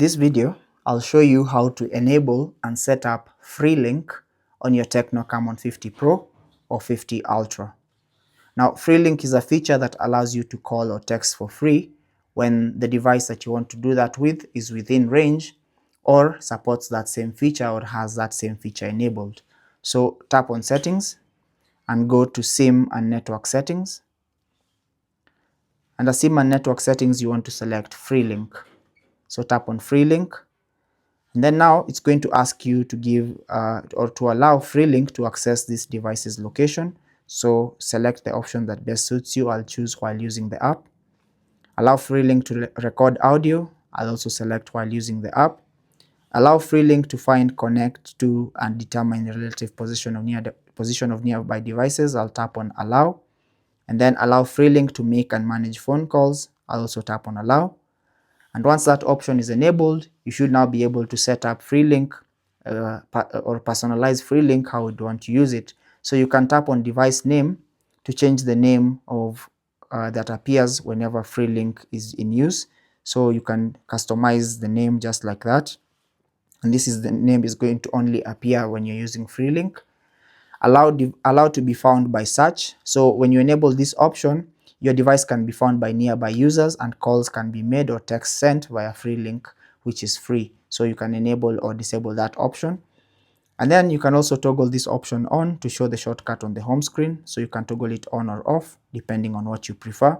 This video, I'll show you how to enable and set up FreeLink on your Tecno Camon 50 Pro or 50 Ultra. Now, FreeLink is a feature that allows you to call or text for free when the device that you want to do that with is within range or supports that same feature or has that same feature enabled. So tap on Settings and go to SIM and Network Settings. Under SIM and Network Settings, you want to select FreeLink. So tap on FreeLink. And then now it's going to ask you to give or to allow FreeLink to access this device's location. So select the option that best suits you. I'll choose while using the app. Allow FreeLink to record audio. I'll also select while using the app. Allow FreeLink to find, connect to, and determine the relative position of nearby devices. I'll tap on allow. And then allow FreeLink to make and manage phone calls. I'll also tap on allow. And once that option is enabled, you should now be able to set up FreeLink or personalize FreeLink how you want to use it. So you can tap on device name to change the name of that appears whenever FreeLink is in use. So you can customize the name just like that. And this is the name is going to only appear when you're using FreeLink. Allow to be found by search. So when you enable this option, your device can be found by nearby users and calls can be made or text sent via FreeLink, which is free. So you can enable or disable that option. And then you can also toggle this option on to show the shortcut on the home screen. So you can toggle it on or off depending on what you prefer.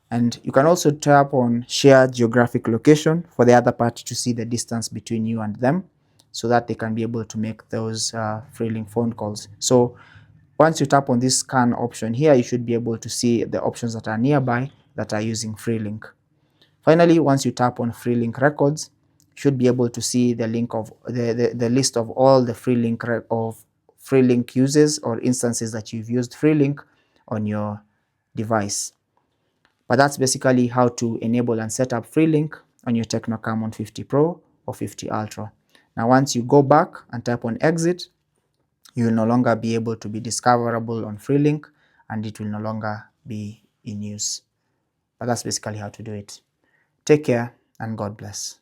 And you can also tap on share geographic location for the other party to see the distance between you and them so that they can be able to make those FreeLink phone calls. So once you tap on this scan option here, you should be able to see the options that are nearby that are using FreeLink. Finally, once you tap on FreeLink records, you should be able to see the link of the list of all the FreeLink uses or instances that you've used FreeLink on your device. But that's basically how to enable and set up FreeLink on your Tecno Camon 50 Pro or 50 Ultra. Now, once you go back and tap on exit, you will no longer be able to be discoverable on FreeLink and it will no longer be in use. But that's basically how to do it. Take care and God bless.